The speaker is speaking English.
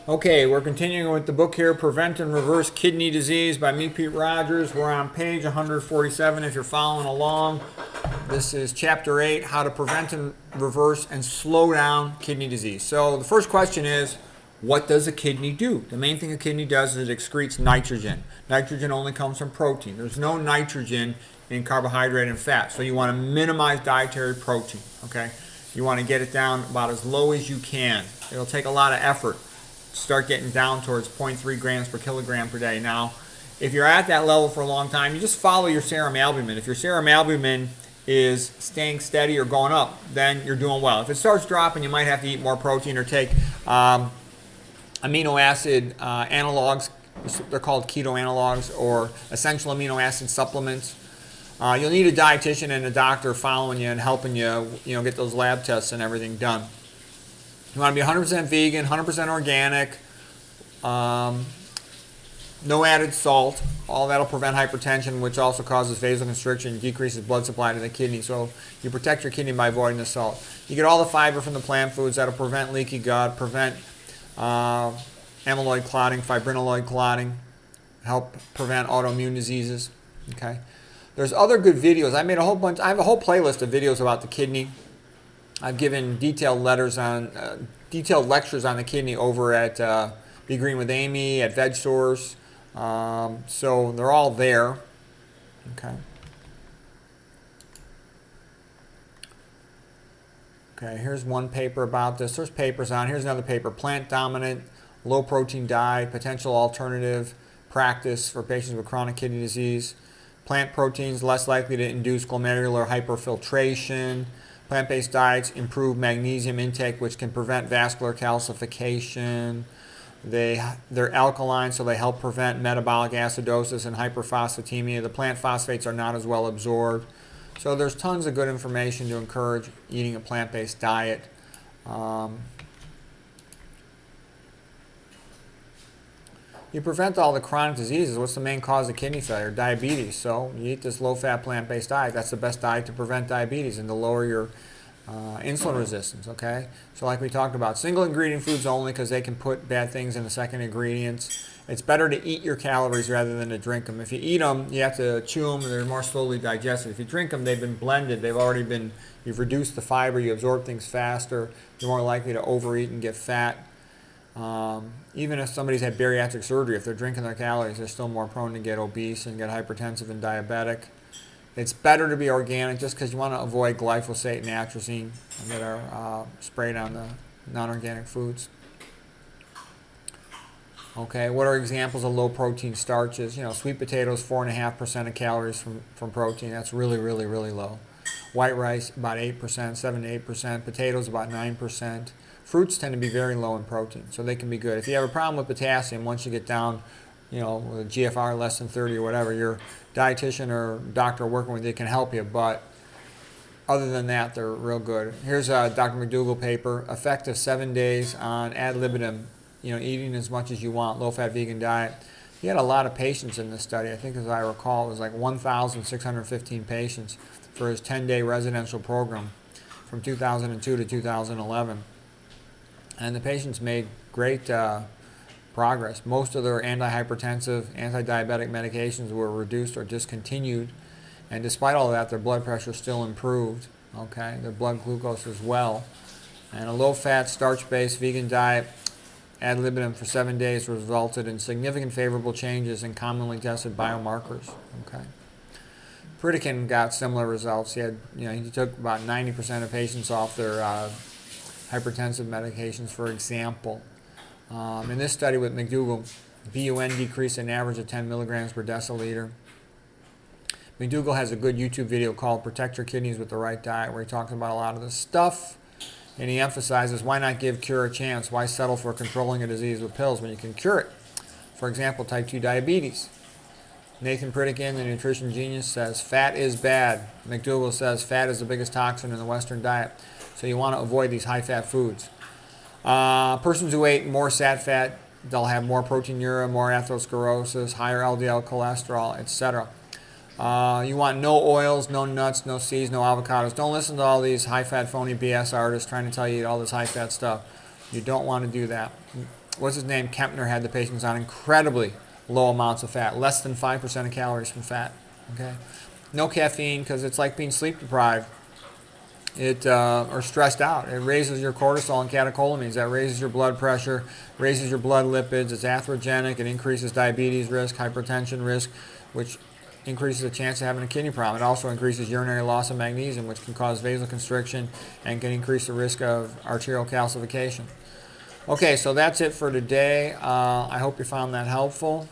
Okay, we're continuing with the book here, Prevent and Reverse Kidney Disease by me, Pete Rogers. We're on page 147 if you're following along. This is chapter 8, how to prevent and reverse and slow down kidney disease. So the first question is, what does a kidney do? The main thing a kidney does is it excretes nitrogen. Nitrogen only comes from protein. There's no nitrogen in carbohydrate and fat, so you want to minimize dietary protein, okay? You want to get it down about as low as you can. It'll take a lot of effort. Start getting down towards 0.3 grams per kilogram per day. Now, if you're at that level for a long time, you just follow your serum albumin. If your serum albumin is staying steady or going up, then you're doing well. If it starts dropping, you might have to eat more protein or take amino acid analogs. They're called keto analogs or essential amino acid supplements. You'll need a dietitian and a doctor following you and helping you, get those lab tests and everything done. You want to be 100% vegan, 100% organic, no added salt. All that'll prevent hypertension, which also causes vasoconstriction, decreases blood supply to the kidney. So you protect your kidney by avoiding the salt. You get all the fiber from the plant foods that'll prevent leaky gut, prevent amyloid clotting, fibrinolytic clotting, help prevent autoimmune diseases. Okay. There's other good videos. I have a whole playlist of videos about the kidney. I've given detailed lectures on the kidney over at Be Green with Amy, at VegSource. So they're all there. Okay. Okay, here's one paper about this. There's papers on. Here's another paper. Plant dominant, low protein diet, potential alternative practice for patients with chronic kidney disease. Plant proteins less likely to induce glomerular hyperfiltration. Plant-based diets improve magnesium intake, which can prevent vascular calcification. They're alkaline, so they help prevent metabolic acidosis and hyperphosphatemia. The plant phosphates are not as well absorbed. So there's tons of good information to encourage eating a plant-based diet. You prevent all the chronic diseases. What's the main cause of kidney failure? Diabetes. So you eat this low-fat plant-based diet. That's the best diet to prevent diabetes and to lower your insulin resistance, okay? So like we talked about, single ingredient foods only because they can put bad things in the second ingredients. It's better to eat your calories rather than to drink them. If you eat them, you have to chew them and they're more slowly digested. If you drink them, they've been blended. You've reduced the fiber, you absorb things faster. You're more likely to overeat and get fat. Even if somebody's had bariatric surgery, if they're drinking their calories, they're still more prone to get obese and get hypertensive and diabetic. It's better to be organic just because you want to avoid glyphosate and atrazine that are sprayed on the non-organic foods. Okay, what are examples of low protein starches? Sweet potatoes, 4.5% of calories from protein. That's really, really, really low. White rice, about 8%, 7 to 8%. Potatoes, about 9%. Fruits tend to be very low in protein, so they can be good. If you have a problem with potassium, once you get down, with a GFR less than 30 or whatever, your dietitian or doctor working with you can help you, but other than that, they're real good. Here's a Dr. McDougall paper, effective 7 days on ad libitum, eating as much as you want, low-fat vegan diet. He had a lot of patients in this study. I think, as I recall, it was like 1,615 patients for his 10-day residential program from 2002 to 2011. And the patients made great progress. Most of their antihypertensive, anti-diabetic medications were reduced or discontinued. And despite all of that, their blood pressure still improved. Okay, their blood glucose as well. And a low-fat, starch-based vegan diet ad libitum for 7 days resulted in significant favorable changes in commonly tested biomarkers. Okay. Pritikin got similar results. He took about 90% of patients off their hypertensive medications, for example. In this study with McDougall, BUN decreased an average of 10 milligrams per deciliter. McDougall has a good YouTube video called Protect Your Kidneys with the Right Diet, where he talks about a lot of this stuff. And he emphasizes, why not give cure a chance? Why settle for controlling a disease with pills when you can cure it? For example, type 2 diabetes. Nathan Pritikin, the nutrition genius, says fat is bad. McDougall says fat is the biggest toxin in the Western diet. So you want to avoid these high-fat foods. Persons who ate more fat, they'll have more proteinuria, more atherosclerosis, higher LDL cholesterol, etc. You want no oils, no nuts, no seeds, no avocados. Don't listen to all these high-fat, phony BS artists trying to tell you all this high-fat stuff. You don't want to do that. what's his name, Kempner had the patients on incredibly low amounts of fat, less than 5% of calories from fat. Okay, no caffeine because it's like being sleep deprived. Or stressed out. It raises your cortisol and catecholamines. That raises your blood pressure, raises your blood lipids. It's atherogenic. It increases diabetes risk, hypertension risk, which increases the chance of having a kidney problem. It also increases urinary loss of magnesium, which can cause vasoconstriction and can increase the risk of arterial calcification. Okay, so that's it for today. I hope you found that helpful.